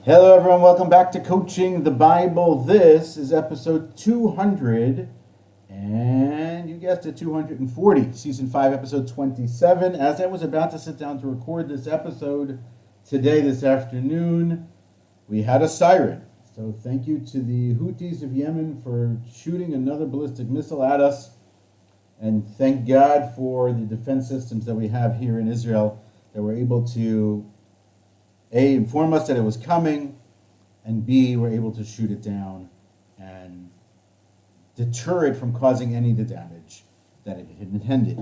Hello, everyone. Welcome back to Coaching the Bible. This is episode 200, and you guessed it, 240, season 5, episode 27. As I was about to sit down to record this episode today, this afternoon, we had a siren. So thank you to the Houthis of Yemen for shooting another ballistic missile at us. And thank God for the defense systems that we have here in Israel that were able to A, inform us that it was coming, and B, were able to shoot it down and deter it from causing any of the damage that it had intended.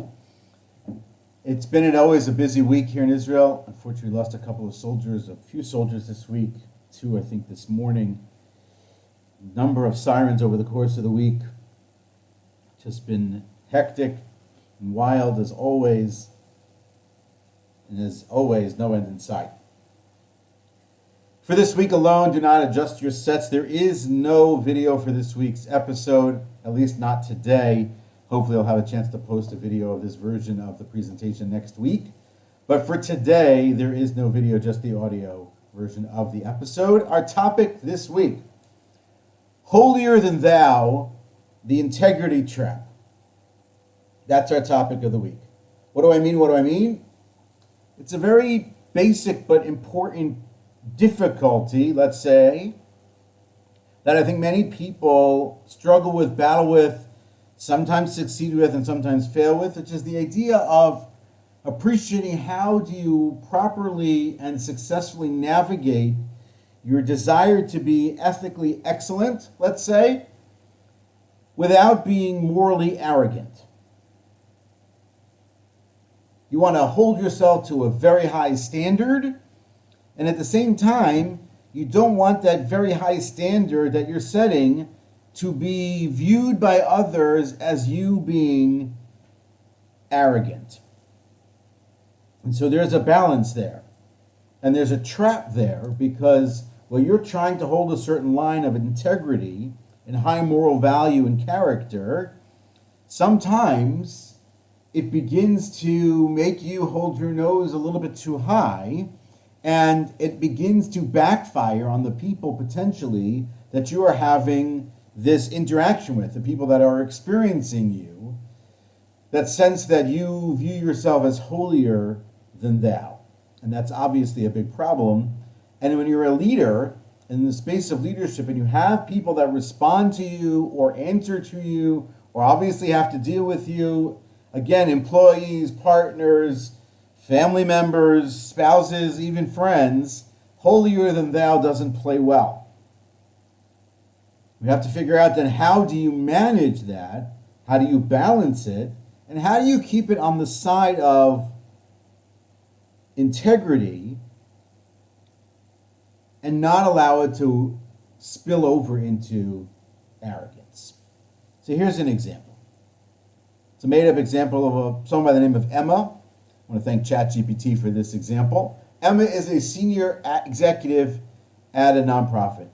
It's been always a busy week here in Israel. Unfortunately, we lost a few soldiers this week, 2 I think this morning. Number of sirens over the course of the week. Just been hectic and wild as always, and as always, no end in sight. For this week alone, do not adjust your sets. There is no video for this week's episode, at least not today. Hopefully I'll have a chance to post a video of this version of the presentation next week. But for today, there is no video, just the audio version of the episode. Our topic this week, Holier than thou, the integrity trap. That's our topic of the week. What do I mean? It's a very basic but important difficulty, let's say, that I think many people struggle with, battle with, sometimes succeed with, and sometimes fail with, which is the idea of appreciating how do you properly and successfully navigate your desire to be ethically excellent, let's say, without being morally arrogant. You want to hold yourself to a very high standard, and at the same time, you don't want that very high standard that you're setting to be viewed by others as you being arrogant. And so there's a balance there. And there's a trap there because while you're trying to hold a certain line of integrity and high moral value and character, sometimes it begins to make you hold your nose a little bit too high, and it begins to backfire on the people potentially that you are having this interaction with, the people that are experiencing you, that sense that you view yourself as holier than thou. And that's obviously a big problem. And when you're a leader in the space of leadership and you have people that respond to you or answer to you or obviously have to deal with you, again, employees, partners, family members, spouses, even friends, holier than thou doesn't play well. We have to figure out then, how do you manage that? How do you balance it? And how do you keep it on the side of integrity and not allow it to spill over into arrogance? So here's an example. It's a made-up example of someone by the name of Emma. I want to thank ChatGPT for this example. Emma is a senior executive at a nonprofit.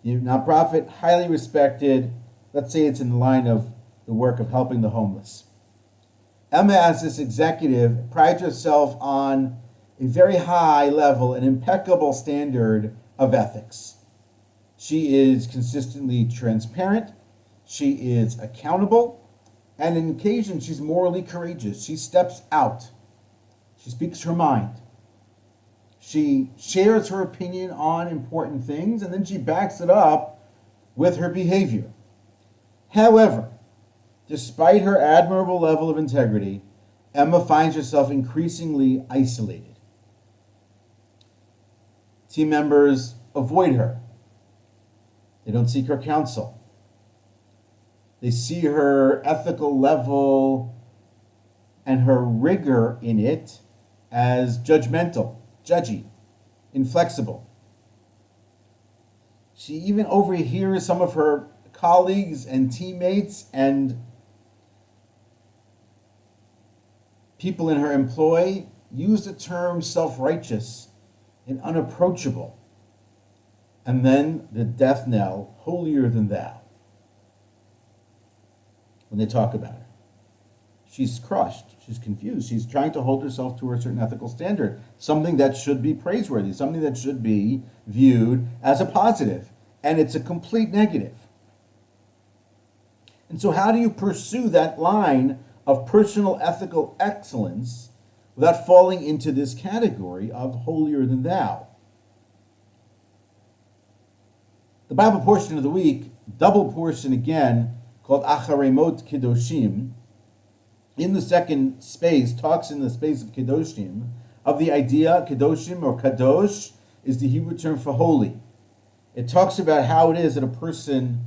The nonprofit, highly respected. Let's say it's in the line of the work of helping the homeless. Emma, as this executive, prides herself on a very high level, an impeccable standard of ethics. She is consistently transparent. She is accountable. And on occasion, she's morally courageous. She steps out. She speaks her mind. She shares her opinion on important things, and then she backs it up with her behavior. However, despite her admirable level of integrity, Emma finds herself increasingly isolated. Team members avoid her. They don't seek her counsel. They see her ethical level and her rigor in it as judgmental, judgy, inflexible. She even overhears some of her colleagues and teammates and people in her employ use the term self-righteous and unapproachable. And then the death knell, holier than thou, when they talk about her. she's crushed, she's confused, she's trying to hold herself to a certain ethical standard, something that should be praiseworthy, something that should be viewed as a positive, and it's a complete negative. And so how do you pursue that line of personal ethical excellence without falling into this category of holier than thou? The Bible portion of the week, double portion again, called Acharemot Kedoshim, in the second space, talks in the space of Kedoshim, of the idea, Kedoshim or Kadosh, is the Hebrew term for holy. It talks about how it is that a person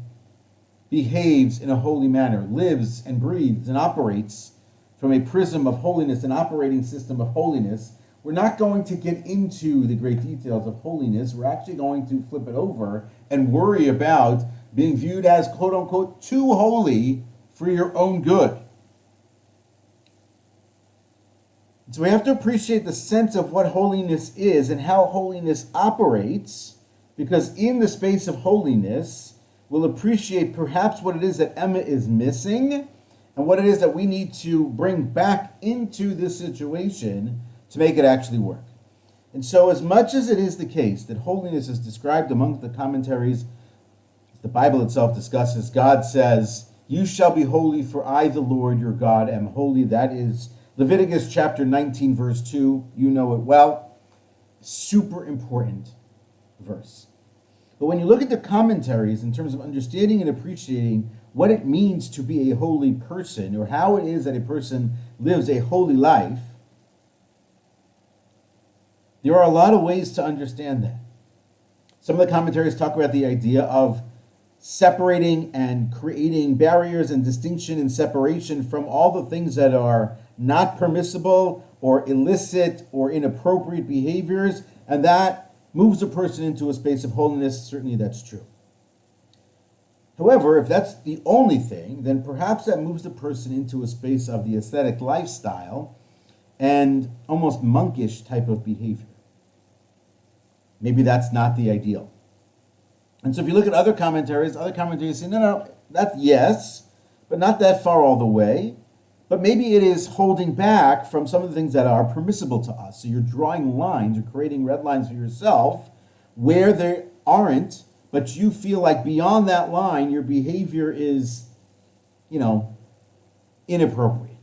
behaves in a holy manner, lives and breathes and operates from a prism of holiness, an operating system of holiness. We're not going to get into the great details of holiness. We're actually going to flip it over and worry about being viewed as, quote unquote, too holy for your own good. So we have to appreciate the sense of what holiness is and how holiness operates, because in the space of holiness, we'll appreciate perhaps what it is that Emma is missing and what it is that we need to bring back into this situation to make it actually work. And so as much as it is the case that holiness is described among the commentaries, the Bible itself discusses, God says, "You shall be holy, for I, the Lord your God, am holy." That is Leviticus chapter 19, verse 2. You know it well. Super important verse. But when you look at the commentaries in terms of understanding and appreciating what it means to be a holy person, or how it is that a person lives a holy life, there are a lot of ways to understand that. Some of the commentaries talk about the idea of separating and creating barriers and distinction and separation from all the things that are not permissible or illicit or inappropriate behaviors, and that moves a person into a space of holiness. Certainly that's true. However, if that's the only thing, then perhaps that moves the person into a space of the ascetic lifestyle and almost monkish type of behavior. Maybe that's not the ideal. And so if you look at other commentaries say, no, that's yes, but not that far all the way. But maybe it is holding back from some of the things that are permissible to us. So you're drawing lines, you're creating red lines for yourself where there aren't, but you feel like beyond that line, your behavior is, inappropriate.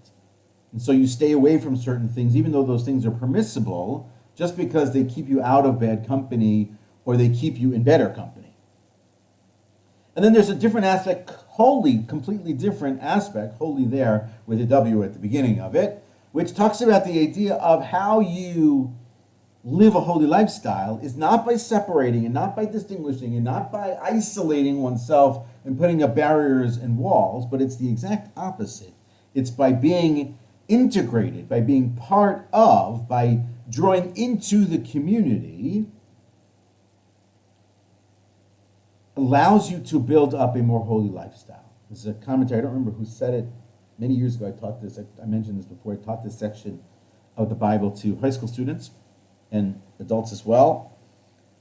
And so you stay away from certain things, even though those things are permissible, just because they keep you out of bad company or they keep you in better company. And then there's a different aspect, holy, completely different aspect, holy there with a W at the beginning of it, which talks about the idea of how you live a holy lifestyle is not by separating and not by distinguishing and not by isolating oneself and putting up barriers and walls, but it's the exact opposite. It's by being integrated, by being part of, by drawing into the community, allows you to build up a more holy lifestyle. This is a commentary, I don't remember who said it. Many years ago I taught this, I mentioned this before, I taught this section of the Bible to high school students and adults as well.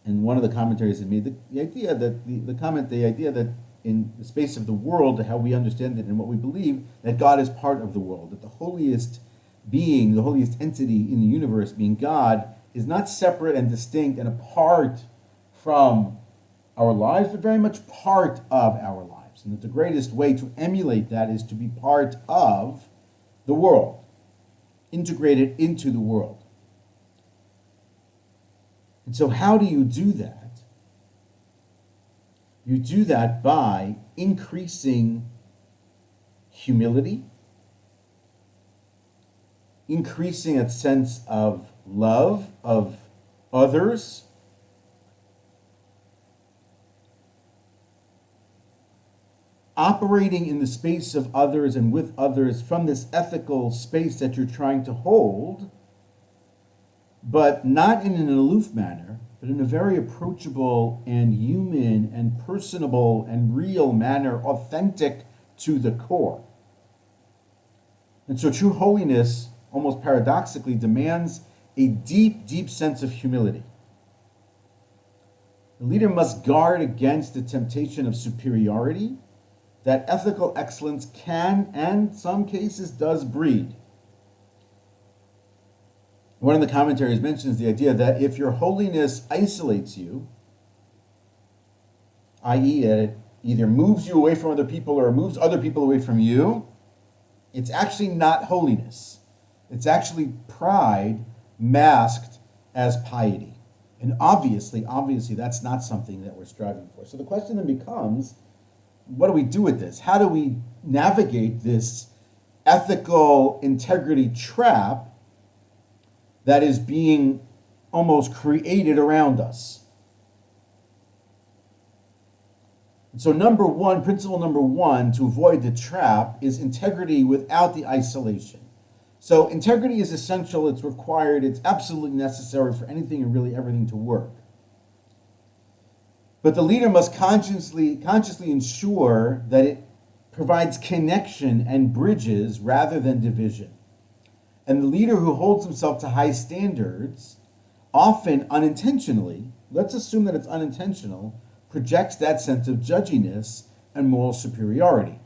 And one of the commentaries had made the idea that, the idea that in the space of the world, how we understand it and what we believe, that God is part of the world, that the holiest being, the holiest entity in the universe, being God, is not separate and distinct and apart from our lives, but very much part of our lives. And that the greatest way to emulate that is to be part of the world, integrated into the world. And so how do you do that? You do that by increasing humility, increasing a sense of love of others, operating in the space of others and with others from this ethical space that you're trying to hold, but not in an aloof manner, but in a very approachable and human and personable and real manner, authentic to the core. And so true holiness, almost paradoxically, demands a deep, deep sense of humility. The leader must guard against the temptation of superiority, that ethical excellence can, and in some cases does, breed. One of the commentaries mentions the idea that if your holiness isolates you, i.e., it either moves you away from other people or moves other people away from you, it's actually not holiness. It's actually pride masked as piety. And obviously, that's not something that we're striving for. So the question then becomes, what do we do with this? How do we navigate this ethical integrity trap that is being almost created around us? So principle number one, to avoid the trap, is integrity without the isolation. So integrity is essential, it's required, it's absolutely necessary for anything and really everything to work. But the leader must consciously ensure that it provides connection and bridges rather than division. And the leader who holds himself to high standards, often unintentionally, let's assume that it's unintentional, projects that sense of judginess and moral superiority.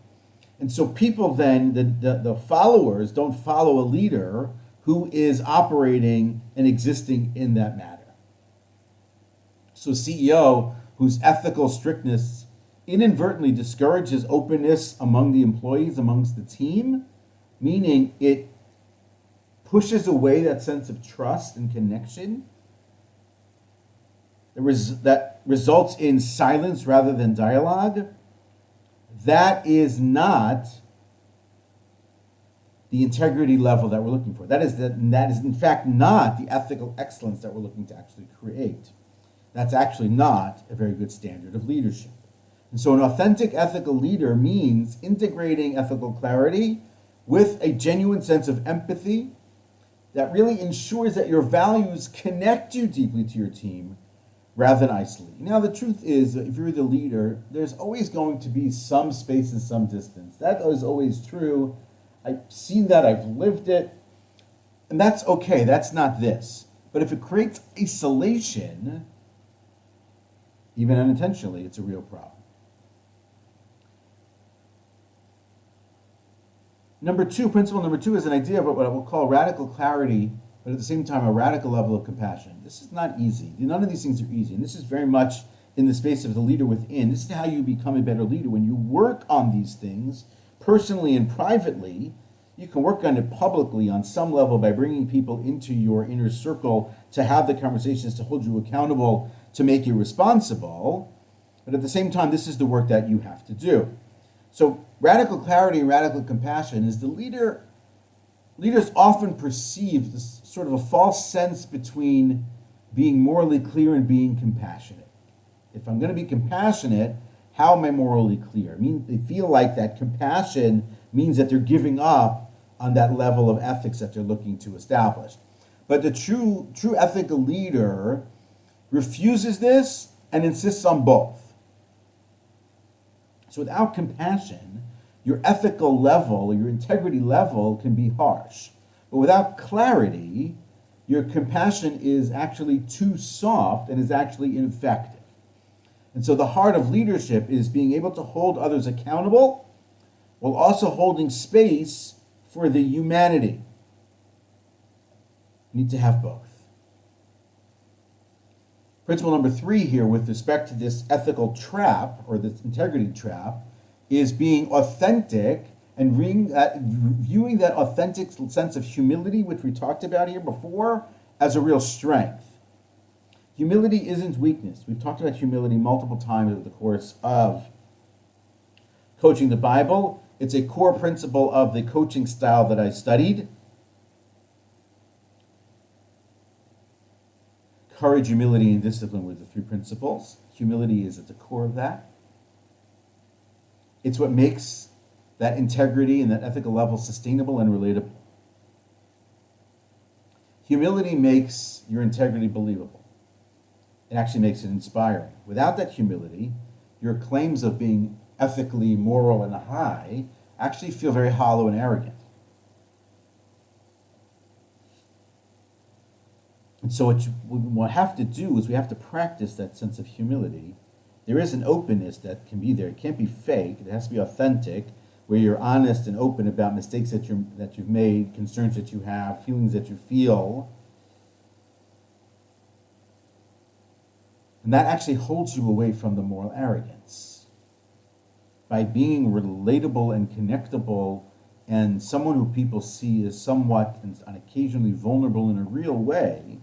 And so people then, the followers, don't follow a leader who is operating and existing in that matter. So CEO whose ethical strictness inadvertently discourages openness among the employees, amongst the team, meaning it pushes away that sense of trust and connection, that results in silence rather than dialogue, that is not the integrity level that we're looking for. That is in fact not the ethical excellence that we're looking to actually create. That's actually not a very good standard of leadership. And so an authentic ethical leader means integrating ethical clarity with a genuine sense of empathy that really ensures that your values connect you deeply to your team rather than isolate. Now, the truth is, if you're the leader, there's always going to be some space and some distance. That is always true. I've seen that, I've lived it, and that's okay. That's not this. But if it creates isolation, even unintentionally, it's a real problem. Principle number two is an idea of what I will call radical clarity, but at the same time, a radical level of compassion. This is not easy. None of these things are easy. And this is very much in the space of the leader within. This is how you become a better leader. When you work on these things, personally and privately, you can work on it publicly on some level by bringing people into your inner circle to have the conversations, to hold you accountable, to make you responsible. But at the same time, this is the work that you have to do. So radical clarity and radical compassion is leaders often perceive this sort of a false sense between being morally clear and being compassionate. If I'm going to be compassionate, how am I morally clear? I mean, they feel like that compassion means that they're giving up on that level of ethics that they're looking to establish. But the true ethical leader refuses this and insists on both. So without compassion, your ethical level, your integrity level can be harsh. But without clarity, your compassion is actually too soft and is actually ineffective. And so the heart of leadership is being able to hold others accountable while also holding space for the humanity. You need to have both. Principle number three here with respect to this ethical trap or this integrity trap is being authentic and viewing that authentic sense of humility, which we talked about here before, as a real strength. Humility isn't weakness. We've talked about humility multiple times over the course of coaching the Bible. It's a core principle of the coaching style that I studied. Courage, humility, and discipline were the three principles. Humility is at the core of that. It's what makes that integrity and that ethical level sustainable and relatable. Humility makes your integrity believable. It actually makes it inspiring. Without that humility, your claims of being ethically moral and high actually feel very hollow and arrogant. And so what we have to do is we have to practice that sense of humility there is an openness that can be there. It can't be fake. It has to be authentic, where you're honest and open about mistakes that you've made, concerns that you have, feelings that you feel. And that actually holds you away from the moral arrogance. By being relatable and connectable and someone who people see as somewhat and occasionally vulnerable in a real way,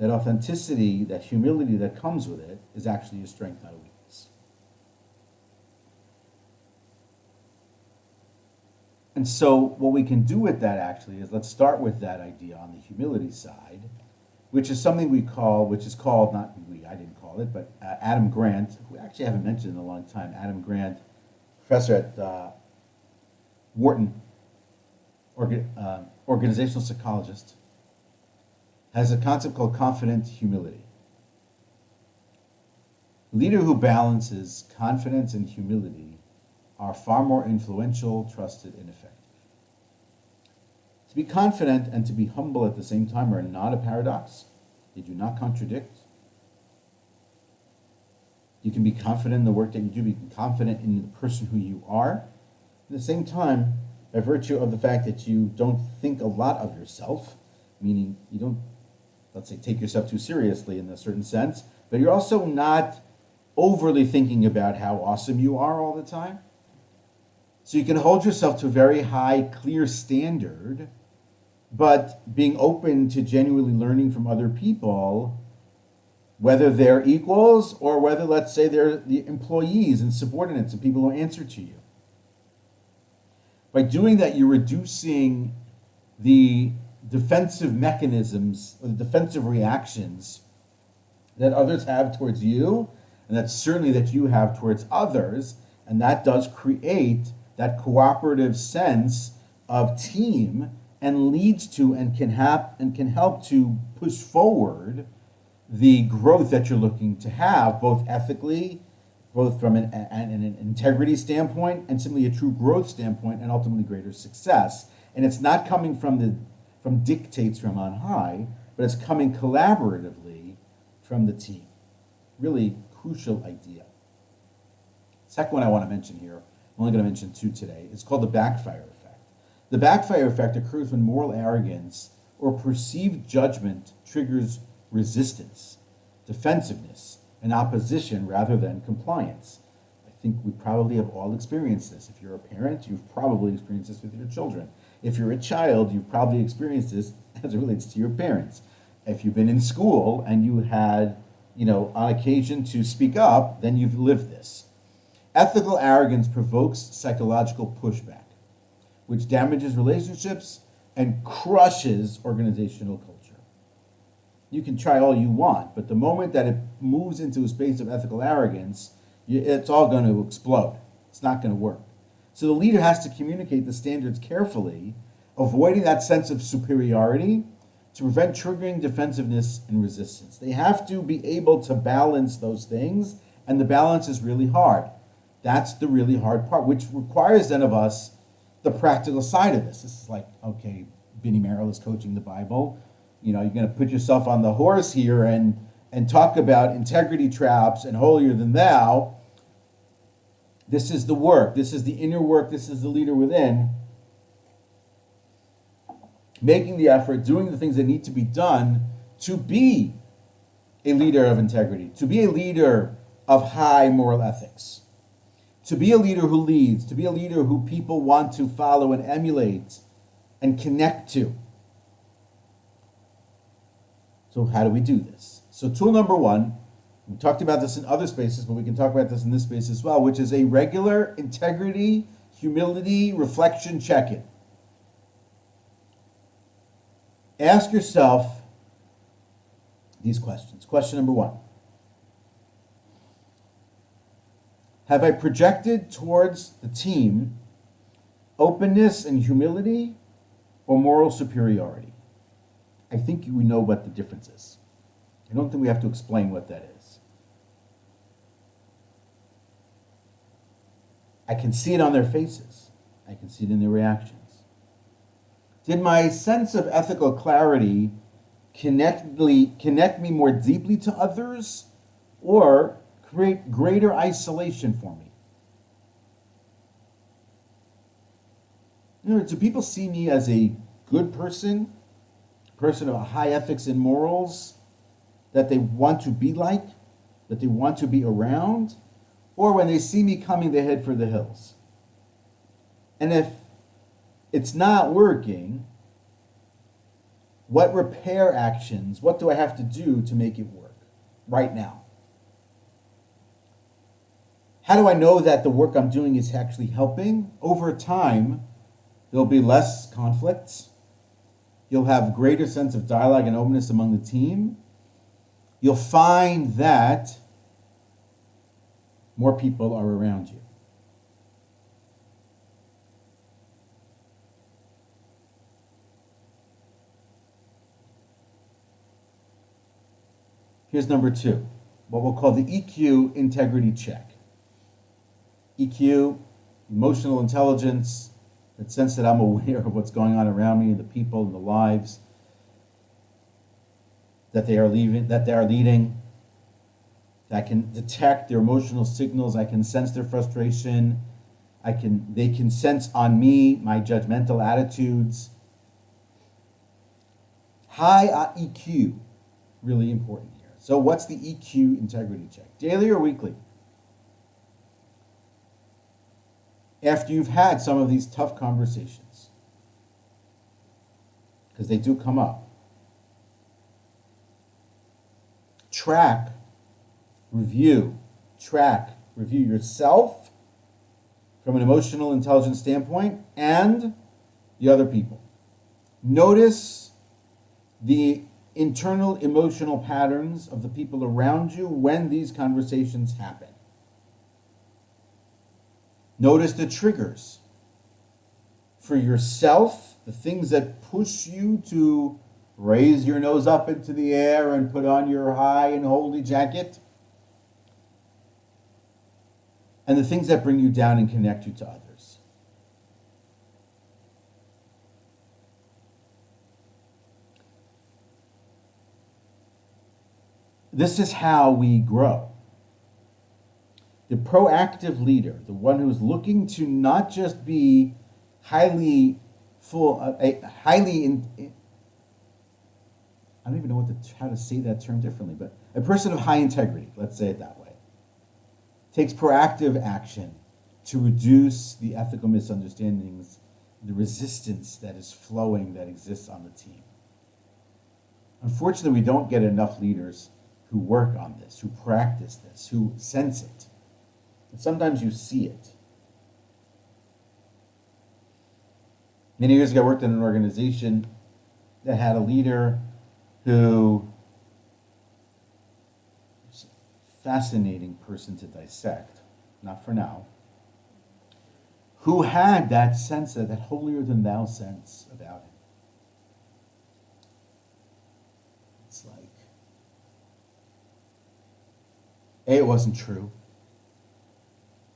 that authenticity, that humility that comes with it is actually a strength, not a weakness. And so what we can do with that actually is, let's start with that idea on the humility side, which is something which is called, not we, I didn't call it, but Adam Grant, who I actually haven't mentioned in a long time, Adam Grant, professor at Wharton, organizational psychologist, has a concept called confident humility. A leader who balances confidence and humility are far more influential, trusted, and effective. To be confident and to be humble at the same time are not a paradox. They do not contradict. You can be confident in the work that you do, be confident in the person who you are. At the same time, by virtue of the fact that you don't think a lot of yourself, meaning you don't, let's say, take yourself too seriously in a certain sense, but you're also not overly thinking about how awesome you are all the time. So you can hold yourself to a very high, clear standard, but being open to genuinely learning from other people, whether they're equals or whether, let's say, they're the employees and subordinates and people who answer to you. By doing that, you're reducing the defensive mechanisms, or the defensive reactions that others have towards you, and that's certainly that you have towards others, and that does create that cooperative sense of team and leads to and can help to push forward the growth that you're looking to have, both ethically, both from an integrity standpoint and simply a true growth standpoint, and ultimately greater success. And it's not coming from dictates from on high, but it's coming collaboratively from the team. Really crucial idea. Second one I want to mention here, I'm only going to mention two today. It's called the backfire effect. The backfire effect occurs when moral arrogance or perceived judgment triggers resistance, defensiveness, and opposition rather than compliance. I think we probably have all experienced this. If you're a parent, you've probably experienced this with your children. If you're a child, you've probably experienced this as it relates to your parents. If you've been in school and you had, on occasion to speak up, then you've lived this. Ethical arrogance provokes psychological pushback, which damages relationships and crushes organizational culture. You can try all you want, but the moment that it moves into a space of ethical arrogance, it's all going to explode. It's not going to work. So the leader has to communicate the standards carefully, avoiding that sense of superiority to prevent triggering defensiveness and resistance. They have to be able to balance those things, and the balance is really hard. That's the really hard part, which requires then of us the practical side of this. This is like, okay, Benny Merrill is coaching the Bible. You're going to put yourself on the horse here and talk about integrity traps and holier than thou. This is the work. This is the inner work. This is the leader within. Making the effort, doing the things that need to be done to be a leader of integrity, to be a leader of high moral ethics, to be a leader who leads, to be a leader who people want to follow and emulate and connect to. So how do we do this? So tool number one, we talked about this in other spaces, but we can talk about this in this space as well, which is a regular integrity, humility, reflection check-in. Ask yourself these questions. Question number one. Have I projected towards the team openness and humility or moral superiority? I think we know what the difference is. I don't think we have to explain what that is. I can see it on their faces. I can see it in their reactions. Did my sense of ethical clarity connect me more deeply to others, or create greater isolation for me? Do people see me as a good person of high ethics and morals that they want to be like, that they want to be around? Or when they see me coming, they head for the hills? And if it's not working, what repair actions, what do I have to do to make it work right now? How do I know that the work I'm doing is actually helping? Over time, there'll be less conflicts. You'll have greater sense of dialogue and openness among the team. You'll find that more people are around you. Here's number 2, what we'll call the EQ integrity check. EQ, emotional intelligence, that sense that I'm aware of what's going on around me and the people and the lives that they are leading. I can detect their emotional signals. I can sense their frustration. They can sense on me my judgmental attitudes. High EQ, really important here. So what's the EQ integrity check? Daily or weekly? After you've had some of these tough conversations, because they do come up, review yourself from an emotional intelligence standpoint and the other people. Notice the internal emotional patterns of the people around you when these conversations happen. Notice the triggers for yourself, the things that push you to raise your nose up into the air and put on your high and holy jacket, and the things that bring you down and connect you to others. This is how we grow. The proactive leader, the one who's looking to not just be I don't even know how to say that term differently, but a person of high integrity, let's say it that way, takes proactive action to reduce the ethical misunderstandings, the resistance that is flowing, that exists on the team. Unfortunately, we don't get enough leaders who work on this, who practice this, who sense it. And sometimes you see it. Many years ago, I worked in an organization that had a leader who was a fascinating person to dissect, not for now, who had that sense, that holier than thou sense about him. It's like, A, it wasn't true,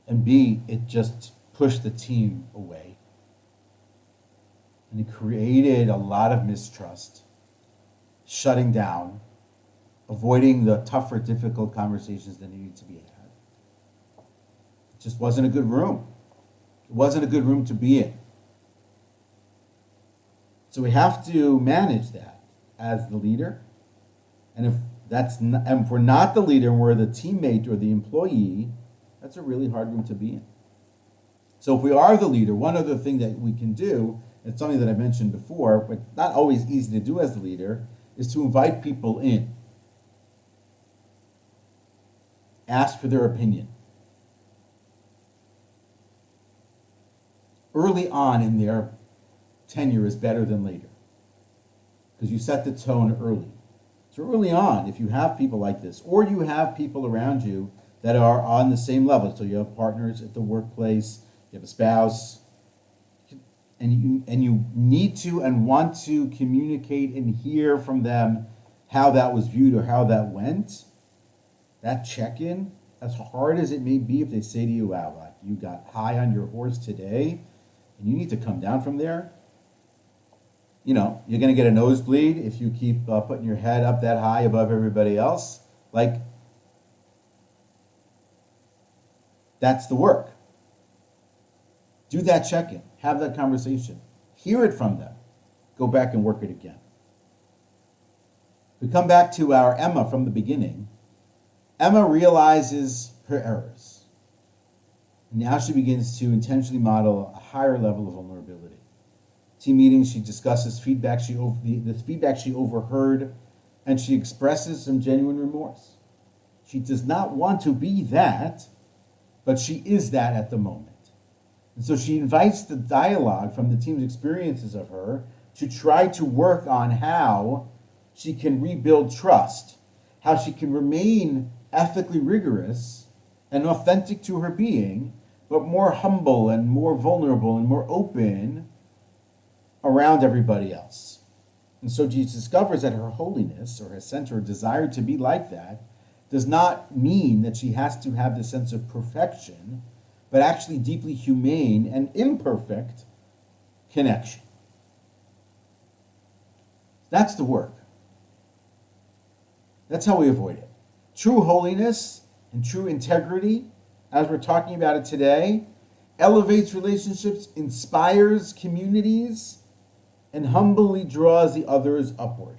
and B, it just pushed the team away. And it created a lot of mistrust, shutting down, avoiding the tougher, difficult conversations that needed to be had. It just wasn't a good room. It wasn't a good room to be in. So we have to manage that as the leader. And if we're not the leader and we're the teammate or the employee, that's a really hard room to be in. So if we are the leader, one other thing that we can do, it's something that I mentioned before, but not always easy to do as the leader, is to invite people in. Ask for their opinion. Early on in their tenure is better than later, because you set the tone early. So early on, if you have people like this, or you have people around you that are on the same level, so you have partners at the workplace, you have a spouse, and you need to and want to communicate and hear from them how that was viewed or how that went, that check-in, as hard as it may be, if they say to you, wow, like you got high on your horse today, and you need to come down from there, you're going to get a nosebleed if you keep putting your head up that high above everybody else. Like, That's the work. Do that check-in. Have that conversation. Hear it from them. Go back and work it again. We come back to our Emma from the beginning. Emma realizes her errors. And now she begins to intentionally model a higher level of vulnerability. Team meetings, she discusses the feedback she overheard, and she expresses some genuine remorse. She does not want to be that, but she is that at the moment. And so she invites the dialogue from the team's experiences of her to try to work on how she can rebuild trust, how she can remain ethically rigorous and authentic to her being, but more humble and more vulnerable and more open around everybody else. And so she discovers that her holiness, or her sense or desire to be like that, does not mean that she has to have the sense of perfection, but actually deeply humane and imperfect connection. That's the work. That's how we avoid it. True holiness and true integrity, as we're talking about it today, elevates relationships, inspires communities, and humbly draws the others upward.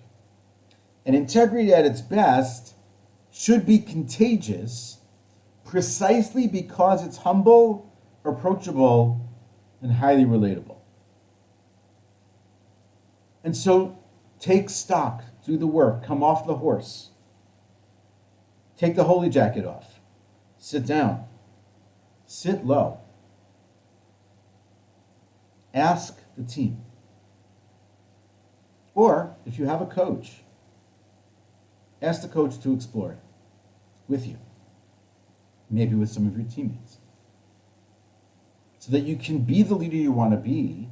And integrity at its best should be contagious precisely because it's humble, approachable, and highly relatable. And so take stock, do the work, come off the horse. Take the holy jacket off. Sit down. Sit low. Ask the team. Or, if you have a coach, ask the coach to explore it with you, maybe with some of your teammates, so that you can be the leader you want to be,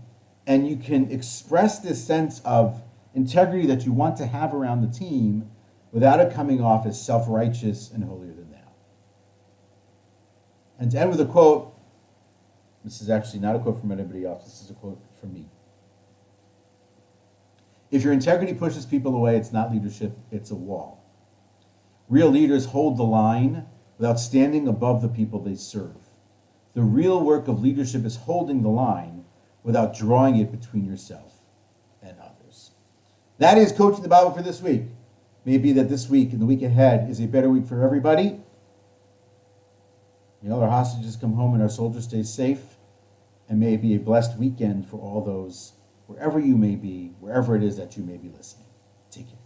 and you can express this sense of integrity that you want to have around the team without it coming off as self-righteous and holier than thou. And to end with a quote, this is actually not a quote from anybody else, this is a quote from me. If your integrity pushes people away, it's not leadership, it's a wall. Real leaders hold the line without standing above the people they serve. The real work of leadership is holding the line without drawing it between yourself and others. That is Coaching the Bible for this week. May it be that this week and the week ahead is a better week for everybody. May all our hostages come home and our soldiers stay safe. And may it be a blessed weekend for all those, wherever you may be, wherever it is that you may be listening. Take care.